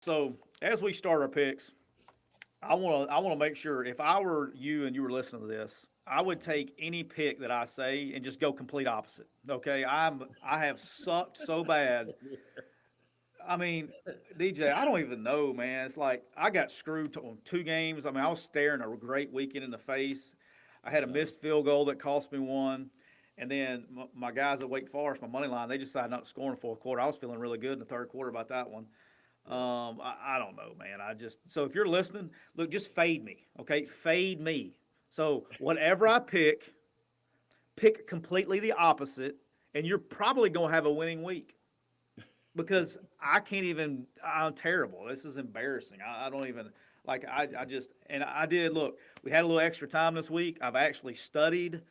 So as we start our picks, I want to make sure if I were you and you were listening to this, I would take any pick that I say and just go complete opposite. Okay, I have sucked so bad. I mean, DJ, I don't even know, man. It's like I got screwed on two games. I mean, I was staring a great weekend in the face. I had a Uh, missed field goal that cost me one. And then my guys at Wake Forest, my money line, they decided not to score in the fourth quarter. I was feeling really good in the third quarter about that one. yeah. I don't know, man. So if you're listening, look, just fade me, okay? Fade me. So whatever I pick completely the opposite, and you're probably gonna have a winning week because I can't even. I'm terrible. This is embarrassing. I don't even like. I just and I did look. We had a little extra time this week. I've actually studied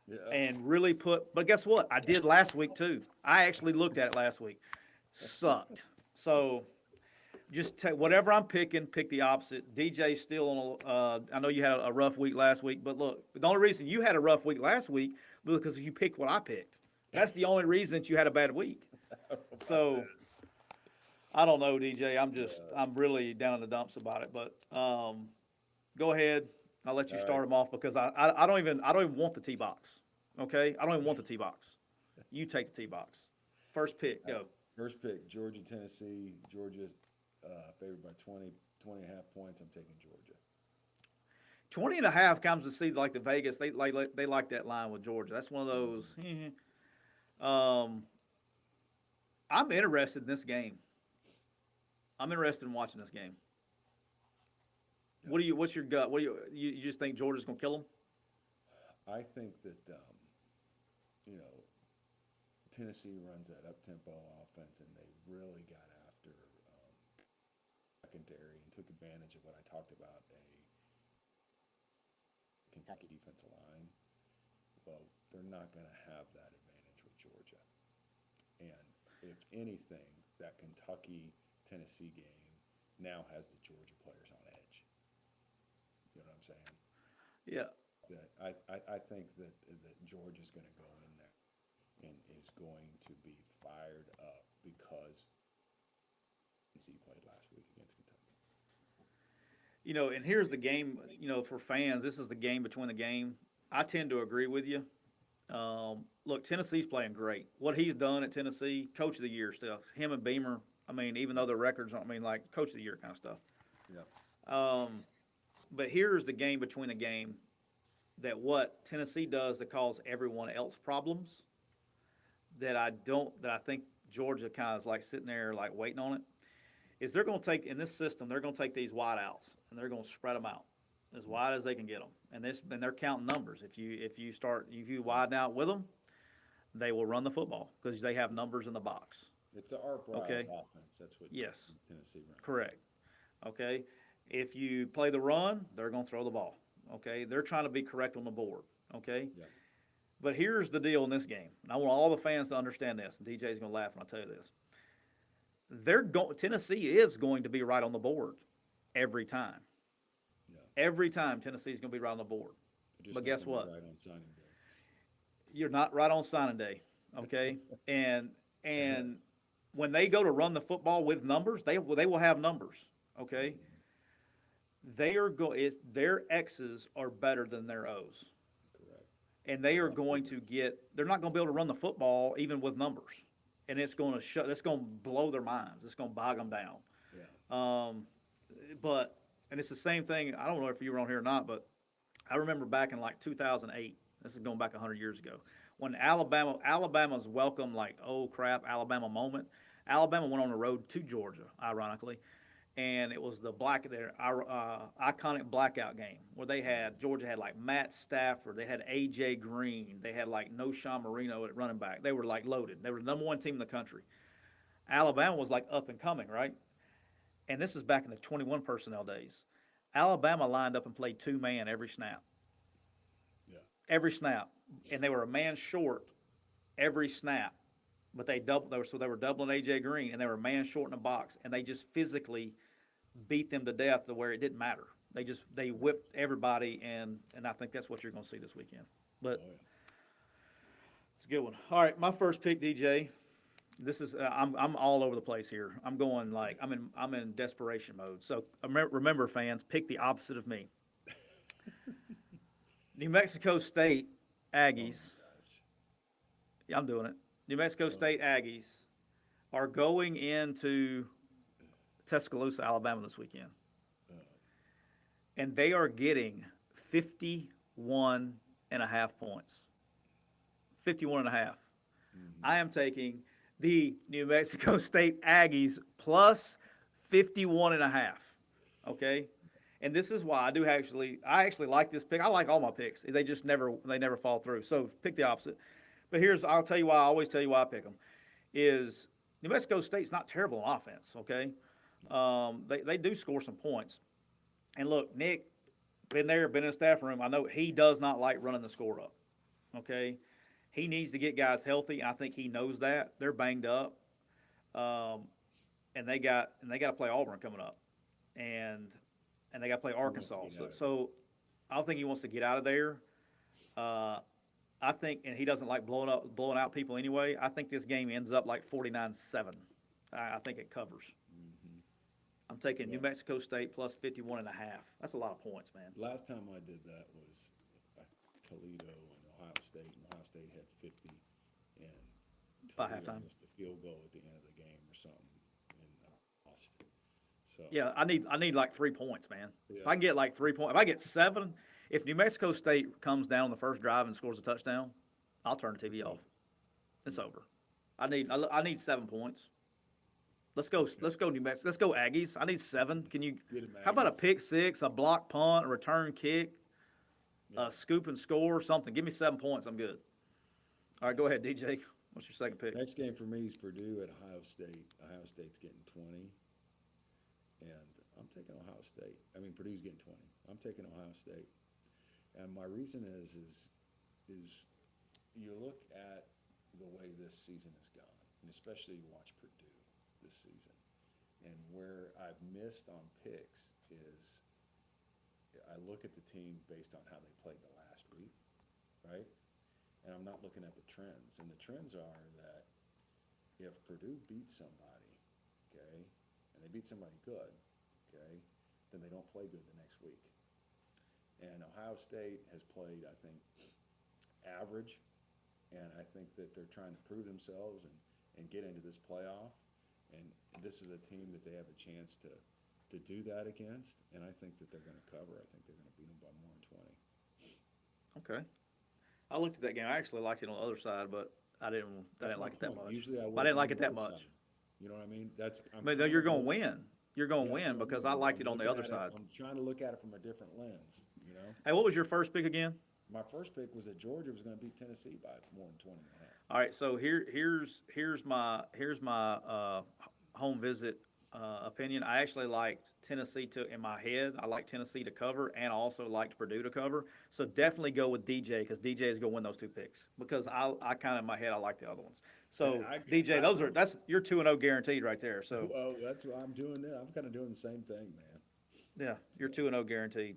Yeah. and really put. But guess what? I did last week too. I actually looked at it last week. Sucked. So just take whatever I'm picking, pick the opposite. DJ's still on. I know you had a rough week last week, but look, the only reason you had a rough week last week was because you picked what I picked. That's the only reason that you had a bad week. About So that. I don't know, DJ. Yeah. I'm really down in the dumps about it. But go ahead. I'll let you All right. start them off because I don't even want the T box. Okay, I don't even want the T box. You take the T box. First pick, All right. go. First pick, Georgia, Tennessee. Georgia favored by 20 and a half points. I'm taking Georgia. 20 and a half comes to see like the Vegas. They like that line with Georgia. That's one of those. Mhm. um, I'm interested in this game. I'm interested in watching this game. Yep. What's your gut? What do you just think Georgia's gonna kill them? I think that you know Tennessee runs that up tempo offense, and they really got after secondary and took advantage of what I talked about a Kentucky defensive line. Well, they're not going to have that advantage with Georgia. And if anything, that Kentucky Tennessee game now has the Georgia players on edge. You know what I'm saying? Yeah, That I think that Georgia's going to go in there and is going to be fired up because NC played last week against Kentucky. and here's the game. For fans, this is the game between the game. I tend to agree with you. Look, Tennessee's playing great. What he's done at Tennessee, Coach of the Year stuff. Him and Beamer. I mean, even though Yep. their records, I mean, like Coach of the Year kind of stuff. Yep. Um, but here's the game between the game that what Tennessee does that cause everyone else problems that I think Georgia kind of is like sitting there like waiting on it is they're going to take in this system they're going to take these wide outs and they're going to spread them out as wide as they can get them and they're counting numbers if you widen out with them they will run the football because they have numbers in the box. It's a Art Briles Okay. offense. That's what Yes. Tennessee runs. Correct. Okay. If you play the run they're going to throw the ball. Okay. They're trying to be correct on the board. Okay. Yep. But here's the deal in this game. And I want all the fans to understand this, and DJ's going to laugh when I tell you this. Tennessee is going to be right on the board every time. Yeah. Every time Tennessee's going to be right on the board. They're just But not guess going to be what? right on signing You're not right on signing day. Okay, day. and when they go to run the football with numbers, they will have numbers. Okay, they are go. It's their X's are better than their O's, Correct. and they They're are not going bigger. to get. They're not going to be able to run the football even with numbers, and it's going to shut. It's going to blow their minds. It's going to bog them down. Yeah. Um, but and it's the same thing. I don't know if you were on here or not, but I remember back in like 2008. This is going back 100 years ago when Alabama's welcome like oh crap Alabama moment. Alabama went on the road to Georgia, ironically, and it was their iconic blackout game where Georgia had like Matt Stafford, they had AJ Green, they had like No Sean Marino at running back. They were like loaded. They were the number one team in the country. Alabama was like up and coming, right? And this is back in the 21 personnel days. Alabama lined up and played two man Yeah. every snap, and they were a man short every snap. But they were doubling AJ Green, and they were a man short in the box, and they just physically beat them to death to where it didn't matter. They whipped everybody, and I think that's what you're going to see this weekend. But Oh yeah. it's a good one. All right, my first pick, DJ. This is I'm all over the place here. I'm going like I'm in desperation mode. So remember, fans, pick the opposite of me. New Mexico State Oh my Aggies. gosh. Yeah, I'm doing it. New Mexico Oh, State Aggies are going into Tuscaloosa, Alabama this weekend, uh, and they are getting 51 and a half points. 51 and a half. mhm. I am taking the New Mexico State Aggies plus 51 and a half. Okay? And this is why I actually like this pick. I like all my picks. They never fall through. So pick the opposite. But I'll tell you why I always tell you why I pick them is New Mexico State's not terrible on offense, okay? They do score some points. And look, Nick, been in the staff room. I know he does not like running the score up. Okay, he needs to get guys healthy, and I think he knows that. They're banged up, um, and they got to play Auburn coming up, and and they got to play He wants to Arkansas. get So out of there. so I don't think he wants to get out of there. Uh, I think, and he doesn't like blowing out people anyway. I think this game ends up like 49-7. I think it covers. Hmm. I'm taking New Yeah. Mexico State plus 51 and a half. That's a lot of points, man. Last time I did that was Toledo and Ohio State. And Ohio State had 50, and By Toledo halftime. missed a field goal at the end of the game or something, and lost. So Yeah, I need like 3 points, man. If I yeah, can get like 3 points, if I get seven, if New Mexico State comes down on the first drive and scores a touchdown, I'll turn the TV yeah, off. It's yeah. over. I need 7 points. Let's go. Okay, Let's go New Mexico. Let's go Aggies. I need seven. Can you? get him, How about a Aggies. pick six, a block punt, a return kick, Yeah, a scoop and score, something? Give me 7 points. I'm good. All right, go ahead, DJ. What's your second pick? next game for me is Purdue at Ohio State. Ohio State's getting 20, and I'm taking Ohio State. I mean, Purdue's getting 20. I'm taking Ohio State, and my reason is you look at the way this season has gone, and especially you watch Purdue this season, and where I've missed on picks is I look at the team based on how they played the last week, right? And I'm not looking at the trends. And the trends are that if Purdue beats somebody, okay, and they beat somebody good, okay, then they don't play good the next week. And Ohio State has played, I think, average, and I think that they're trying to prove themselves and get into this playoff. And this is a team that they have a chance to do that against, and I think that they're going to cover. I think they're going to beat them by more than 20. Okay. I looked at that game. I actually liked it on the other side, but I didn't. I That's didn't my like it that point. much. Usually I But I would didn't be like on it the that other much. side. You know what I mean? That's I'm But no, trying you're to going to look. win. You're going to Yeah, that's win what I'm because I doing. liked I'm it on the looking other at it. side. I'm trying to look at it from a different lens. You know, Hey, what was your first pick again? my first pick was that Georgia was going to beat Tennessee by more than 20 and a half. All right, so here's my home visit opinion. I actually liked Tennessee to in my head. I liked Tennessee to cover, and also liked Purdue to cover. So definitely go with DJ because DJ is going to win those two picks because I kind of in my head I like the other ones. And So DJ, that's you're 2-0 guaranteed right there. So well, that's what I'm doing now. I'm kind of doing the same thing, man. yeah, you're So 2-0 guaranteed.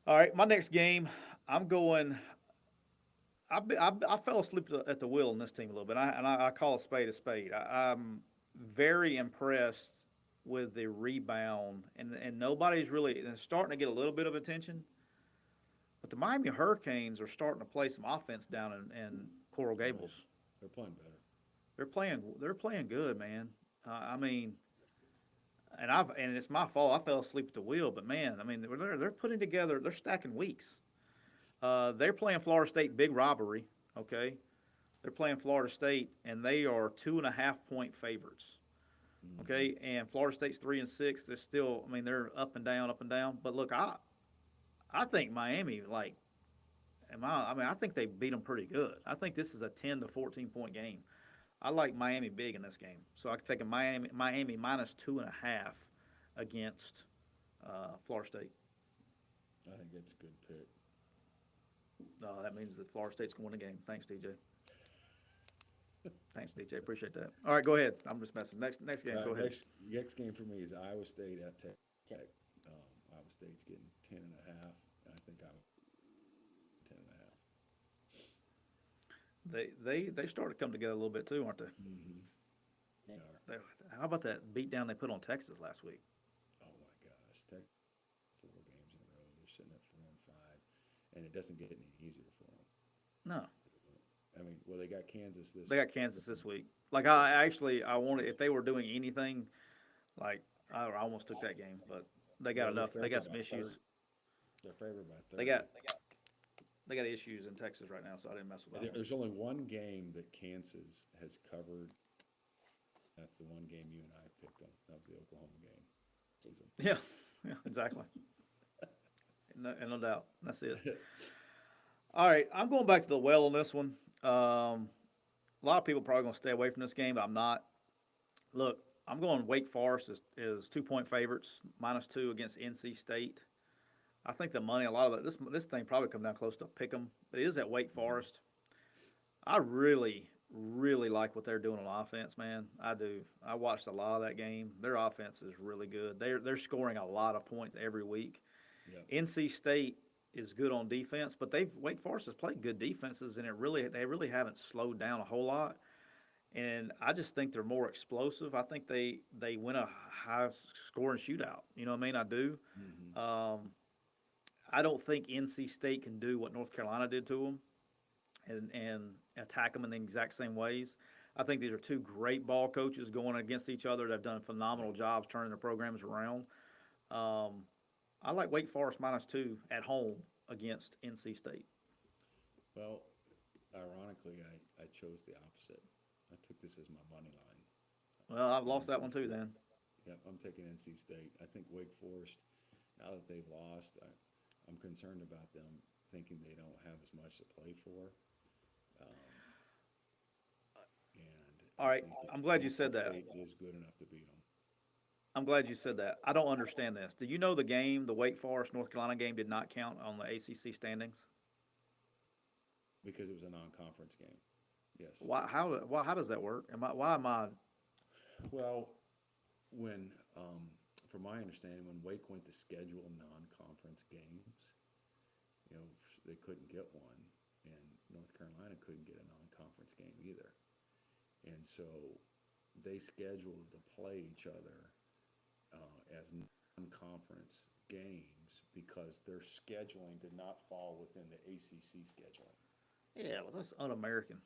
All right, my next game, I'm going. I fell asleep at the wheel on this team a little bit. I call a spade a spade. I'm very impressed with the rebound, and nobody's really it's starting to get a little bit of attention. But the Miami Hurricanes are starting to play some offense down in Coral oh yeah, Gables. they're playing better. They're playing good, man. I mean, and it's my fault. I fell asleep at the wheel, but man, I mean, they're putting together. They're stacking weeks. They're playing Florida State big rivalry. Okay, they're playing Florida State, and they are 2.5 point favorites. Hmm. Okay, and Florida State's 3-6. They're still, I mean, they're up and down, up and down. But look, I think Miami I mean, I think they beat them pretty good. I think this is a 10 to 14 point game. I like Miami big in this game, so I could take a Miami minus 2.5 against Florida State. I think that's a good pick. That means that Florida State's going to win the game. Thanks, DJ. Thanks, DJ. Appreciate that. All right, go ahead. I'm just messing. Next game. All Go right, ahead. next game for me is Iowa State at Tech. Iowa State's getting 10 and a half, and I think Iowa 10 and a half. They started to come together a little bit too, aren't they? Mm-hmm. They are. They how about that beat down they put on Texas last week? Oh my gosh, Tech 4 games in a row. They're sitting at 4-5, and it doesn't get any easier for them. No, I mean, well, they got Kansas this. they got Kansas this week. Like So, I wanted if they were doing anything, like I almost took that game, but they got well, they're enough. They got favored some by issues. 30. They're favored by They 30. got they got issues in Texas right now, so I didn't mess with that one. There's only one game that Kansas has covered. That's the one game you and I picked them. That was the Oklahoma game. Season. Yeah, yeah, exactly. No doubt. That's it. All right, I'm going back to the well on this one. A lot of people probably going to stay away from this game, but I'm not. Look, I'm going Wake Forest is 2 point favorites, -2 against NC State. I think the money, a lot of this thing probably come down close to a pick 'em, but it is at Wake Forest. I really like what they're doing on offense, man. I do. I watched a lot of that game. Their offense is really good. They're scoring a lot of points every week. Yeah. NC State is good on defense, but Wake Forest has played good defenses, and they really haven't slowed down a whole lot. And I just think they're more explosive. I think they win a high scoring shootout. You know what I mean? I do. Mm-hmm. I don't think NC State can do what North Carolina did to them and attack them in the exact same ways. I think these are two great ball coaches going against each other that have done phenomenal jobs turning their programs around. I like Wake Forest -2 at home against NC State. Well, ironically, I chose the opposite. I took this as my money line. Well, I've lost that NC one too State. then. Yep, I'm taking NC State. I think Wake Forest, now that they've lost, I'm concerned about them thinking they don't have as much to play for. Um, and All I right, think that I'm glad you NC said that. State is good enough to beat them I'm glad you said that. I don't understand this. Do you know the Wake Forest North Carolina game did not count on the ACC standings? because it was a non-conference game. Yes. How does that work? Why am I? Well, when, from my understanding, when Wake went to schedule non-conference games, they couldn't get one, and North Carolina couldn't get a non-conference game either. And so they scheduled to play each other as non-conference games because their scheduling did not fall within the ACC scheduling. Yeah, well, that's un-American.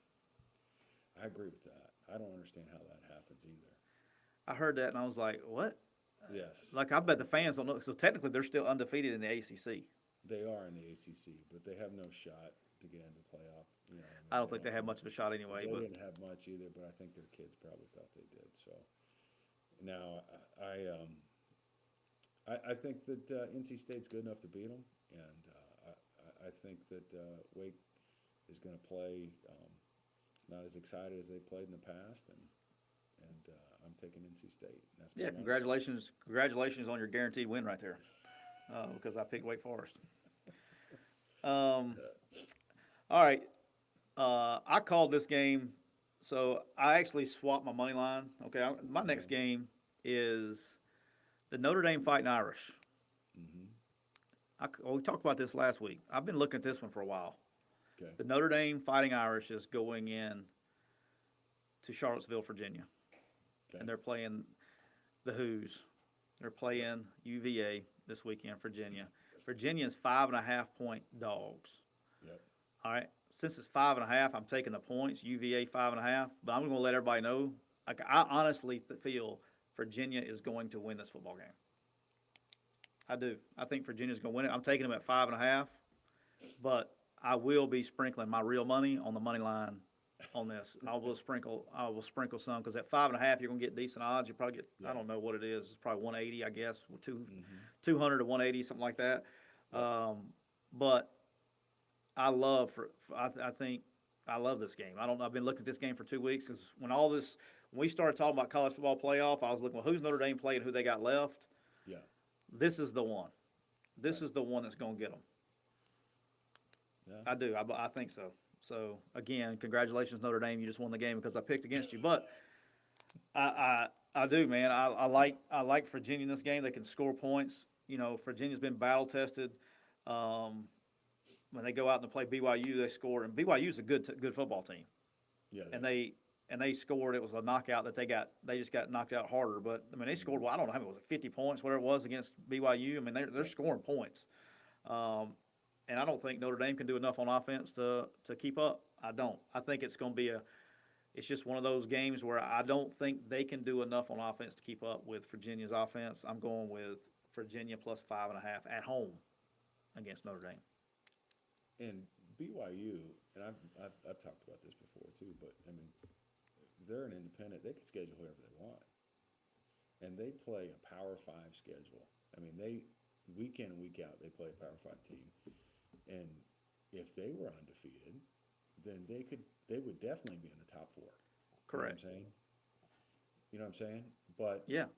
I agree with that. I don't understand how that happens either. I heard that and I was like, what? Yes. Like, I bet the fans don't know. So technically, they're still undefeated in the ACC. They are in the ACC, but they have no shot to get into the playoff. I don't think they have much of a shot anyway. They But didn't have much either, but I think their kids probably thought they did. So now I think that NC State's good enough to beat them, and I think that Wake is going to play not as excited as they played in the past, and I'm taking NC State. That's my yeah, money. congratulations on your guaranteed win right there, because I picked Wake Forest. All right, I called this game, so I actually swapped my money line. Okay, my next game is the Notre Dame Fighting Irish. Mm-hmm. We talked about this last week. I've been looking at this one for a while. Okay. The Notre Dame Fighting Irish is going in to Charlottesville, Virginia, Okay. and they're playing the Who's. They're playing UVA this weekend, Virginia. Virginia's 5.5-point dogs. Yep. All right. Since it's 5.5, I'm taking the points. UVA 5.5, but I'm going to let everybody know. Like, I honestly feel Virginia is going to win this football game. I do. I think Virginia's going to win it. I'm taking them at 5.5, but I will be sprinkling my real money on the money line on this. I will sprinkle some because at 5.5 you're going to get decent odds. You probably get I don't know what it is. It's probably 180, I guess, 200 to 180, something like that. But I love I think I love this game. I've been looking at this game for 2 weeks because when we started talking about college football playoff, I was looking, well, who's Notre Dame playing, who they got left. Yeah. This is the one. This is the one that's going to get them. Yeah. I do. I think so. So again, congratulations, Notre Dame. You just won the game because I picked against you. But I do, man. I like Virginia in this game. They can score points. Virginia's been battle tested. when they go out and play BYU, they score, and BYU is a good football team, Yeah. and they scored. It was a knockout that they just got knocked out harder. But I mean, they scored. Well, I don't know how many was it, 50 points, whatever it was against BYU. I mean, they're scoring points, and I don't think Notre Dame can do enough on offense to keep up. I don't. I think it's going to be it's just one of those games where I don't think they can do enough on offense to keep up with Virginia's offense. I'm going with Virginia plus 5.5 at home against Notre Dame. And BYU, and I've talked about this before too, but I mean, they're an independent. They can schedule whoever they want, and they play a Power 5 schedule. I mean, they week in and week out they play a Power 5 team, and if they were undefeated, then they would definitely be in the top 4. Correct. You know what I'm saying? But yeah,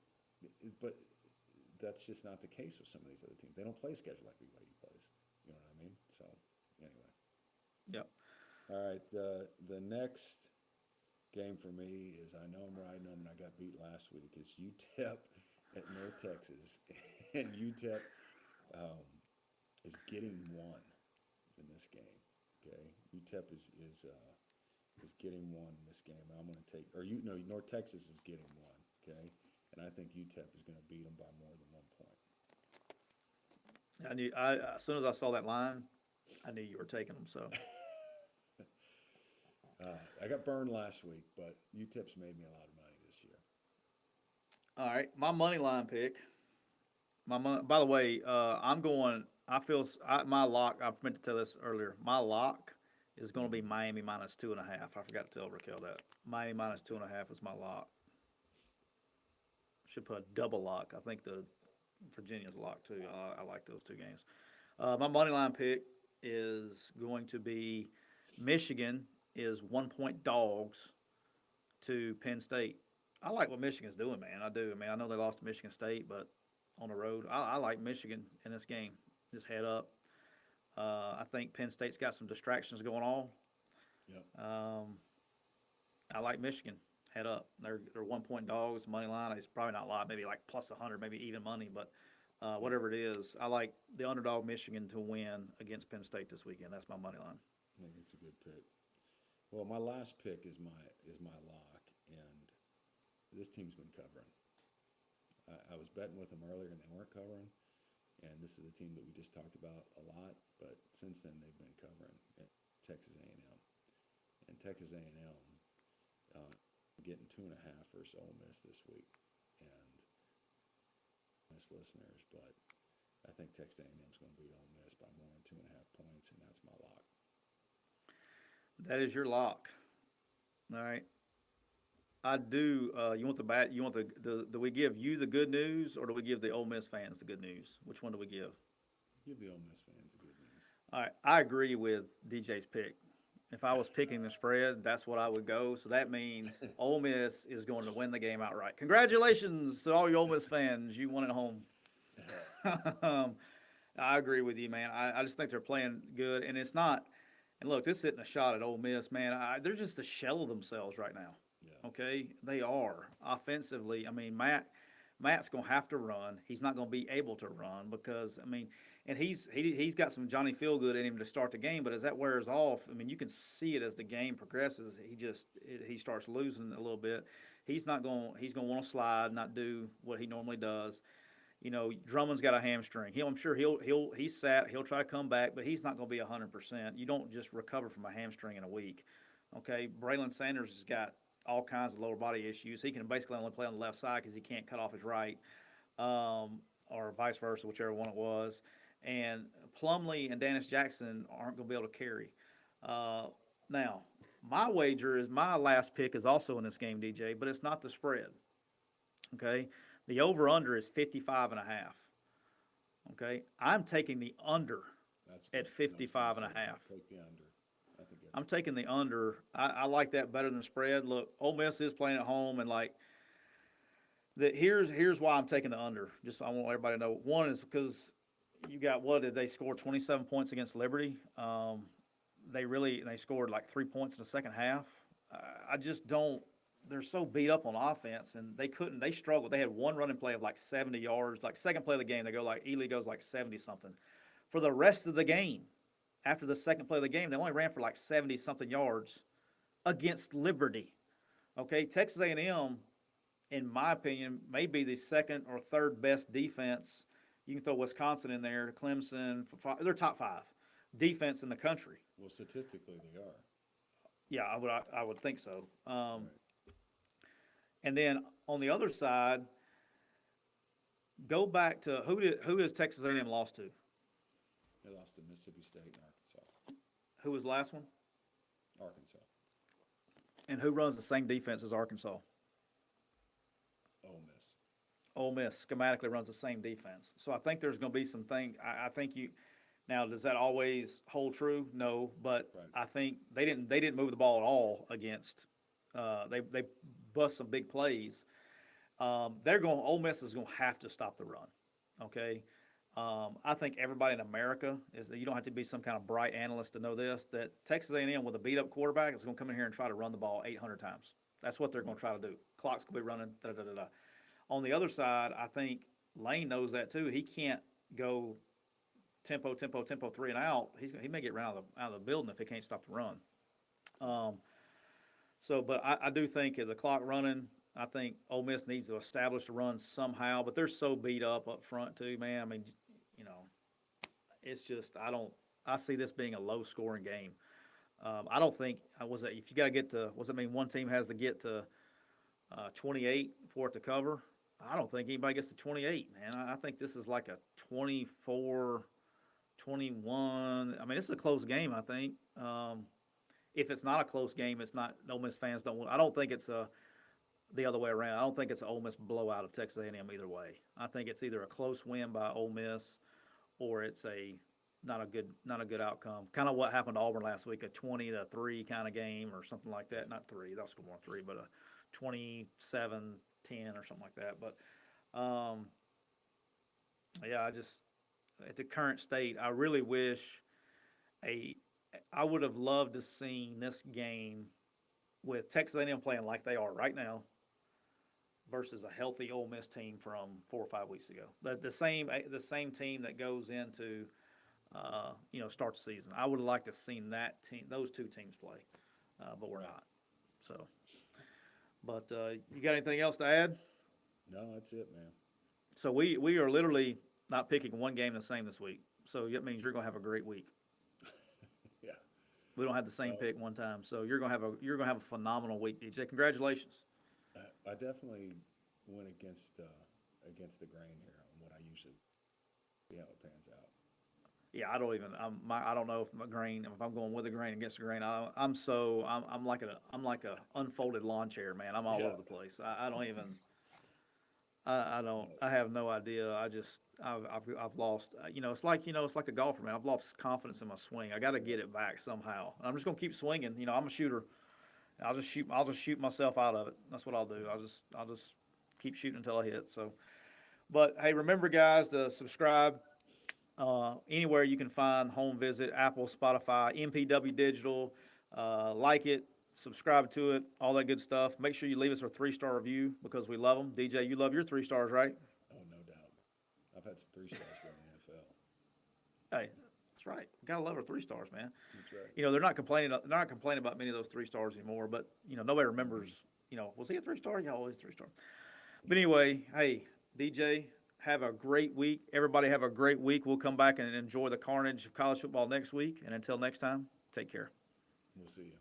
but that's just not the case with some of these other teams. They don't play a schedule like BYU plays. You know what I mean? So anyway. Yep. All right. The next game for me is, I know I'm riding them, and I got beat last week. It's Utep at North Texas, and Utep is getting 1 in this game. Okay, Utep is getting 1 in this game. I'm going to take, North Texas is getting 1. Okay, and I think Utep is going to beat them by more than 1 point. I knew. As soon as I saw that line, I knew you were taking them. So I got burned last week, but UTEP's made me a lot of money this year. all right, my money line pick. By the way, I'm going. My lock. I meant to tell this earlier. My lock is going to be Miami minus 2.5. I forgot to tell Raquel that. Miami minus 2.5 is my lock. Should put a double lock. I think the Virginia's lock too. I like those 2 games. My money line pick is going to be Michigan is 1-point dogs to Penn State. I like what Michigan's doing, man. I do. I mean, I know they lost to Michigan State, but on the road, I like Michigan in this game. Just head up. I think Penn State's got some distractions going on. Yep. I like Michigan. Head up. They're 1-point dogs. Money line. It's probably not a lot. Maybe like plus 100, maybe even money. But whatever it is, I like the underdog Michigan to win against Penn State this weekend. That's my money line. I think it's a good pick. Well, my last pick is my lock, and this team's been covering. I was betting with them earlier, and they weren't covering. And this is a team that we just talked about a lot, but since then they've been covering at Texas A&M. And Texas A&M getting 2.5 versus Ole Miss this week. And Miss listeners, but I think Texas A&M is going to beat Ole Miss by more than 2.5 points, and that's my lock. That is your lock. All right. I do. You want the bat? You want the? Do we give you the good news, or do we give the Ole Miss fans the good news? Which one do we give? Give the Ole Miss fans the good news. All right. I agree with DJ's pick. If I was picking the spread, that's what I would go. So that means Ole Miss is going to win the game outright. Congratulations to all you Ole Miss fans. You won at home. I agree with you, man. I just think they're playing good, and it's not. And look, this isn't a shot at Ole Miss, man. They're just a shell of themselves right now. Yeah. Okay, they are offensively. I mean, Matt's going to have to run. He's not going to be able to run because and he's got some Johnny Feelgood in him to start the game. But as that wears off, I mean, you can see it as the game progresses. He starts losing a little bit. He's going to want to slide, not do what he normally does. You know, Drummond's got a hamstring. I'm sure he's sat. He'll try to come back, but he's not going to be 100%. You don't just recover from a hamstring in a week. Okay, Braylon Sanders has got all kinds of lower body issues. He can basically only play on the left side because he can't cut off his right, or vice versa, whichever one it was. And Plumlee and Dennis Jackson aren't going to be able to carry. Now, my wager is my last pick is also in this game, DJ, but it's not the spread. Okay, the over/under is 55.5. Okay, I'm taking the under at 55.5. Take the under. I think I'm taking the under. I like that better than the spread. Look, Ole Miss is playing at home, and here's why I'm taking the under. Just I want everybody to know. One is because you got what did they score 27 points against Liberty? They scored like 3 points in the second half. I just don't. They're so beat up on offense, and they struggled. They had one running play of like 70 yards. Like second play of the game, Ely goes like 70 something. For the rest of the game, after the second play of the game, they only ran for like 70 something yards against Liberty. Okay, Texas A&M, in my opinion, may be the second or third best defense. You can throw Wisconsin in there, Clemson. They're top five defense in the country. Well, statistically, they are. Yeah, I would think so. Right. And then on the other side, go back to who has Texas A&M lost to? They lost to Mississippi State and Arkansas. Who was the last one? Arkansas. And who runs the same defense as Arkansas? Ole Miss. Ole Miss schematically runs the same defense. So I think there's going to be some thing. I think you. Now, does that always hold true? No, but Right. I think they didn't move the ball at all against. They bust some big plays. Ole Miss is going to have to stop the run. Okay. I think everybody in America you don't have to be some kind of bright analyst to know this, that Texas A&M with a beat up quarterback is going to come in here and try to run the ball 800 times. That's what they're going to try to do. Clock's going to be running. Da, da, da, da. On the other side, I think Lane knows that too. He can't go tempo, 3 and out. He may get run out of the building if he can't stop the run. But I do think the clock running, I think Ole Miss needs to establish the run somehow, but they're so beat up front too, man. I mean, it's just I see this being a low scoring game. I don't think if you got to get to one team has to get to 28 for it to cover. I don't think anybody gets to 28, man. I think this is like a 24, 21. I mean, it's a close game, I think. If it's not a close game, it's not. Ole Miss fans don't. I don't think it's the other way around. I don't think it's an Ole Miss blowout of Texas A&M either way. I think it's either a close win by Ole Miss, or it's not a good outcome. Kind of what happened to Auburn last week, a 20-3 kind of game or something like that. Not 3, they'll score more 3, but a 27-10 or something like that. But I just at the current state, I really wish I would have loved to seen this game with Texas A&M playing like they are right now versus a healthy Ole Miss team from 4 or 5 weeks ago. The same team that goes into start the season. I would have liked to have seen those two teams play, but we're not. So, but you got anything else to add? No, that's it, man. So we are literally not picking one game the same this week. So that means you're going to have a great week. Yeah. We don't have the same pick one time, so you're gonna have a phenomenal week, DJ. Congratulations. I definitely went against the grain here on what I usually see how it pans out. Yeah, I don't know if I'm going with the grain against the grain. I'm like a unfolded lawn chair, man. I'm all over the place. I don't even. I have no idea. I've lost. It's like a golfer, man. I've lost confidence in my swing. I got to get it back somehow. I'm just gonna keep swinging. I'm a shooter. I'll just shoot myself out of it. That's what I'll do. I'll just keep shooting until I hit. So, but hey, remember, guys, to subscribe anywhere you can find Home Visit, Apple, Spotify, MPW Digital. Like it. Subscribe to it, all that good stuff. Make sure you leave us a 3-star review because we love them. DJ, you love your 3 stars, right? Oh, no doubt. I've had some 3 stars around the NFL. Hey, that's right. Gotta love our 3 stars, man. That's right. They're not complaining. They're not complaining about many of those 3 stars anymore. But nobody remembers. Was he a 3-star? Yeah, always 3-star. But anyway, hey, DJ, have a great week. Everybody have a great week. We'll come back and enjoy the carnage of college football next week. And until next time, take care. We'll see you.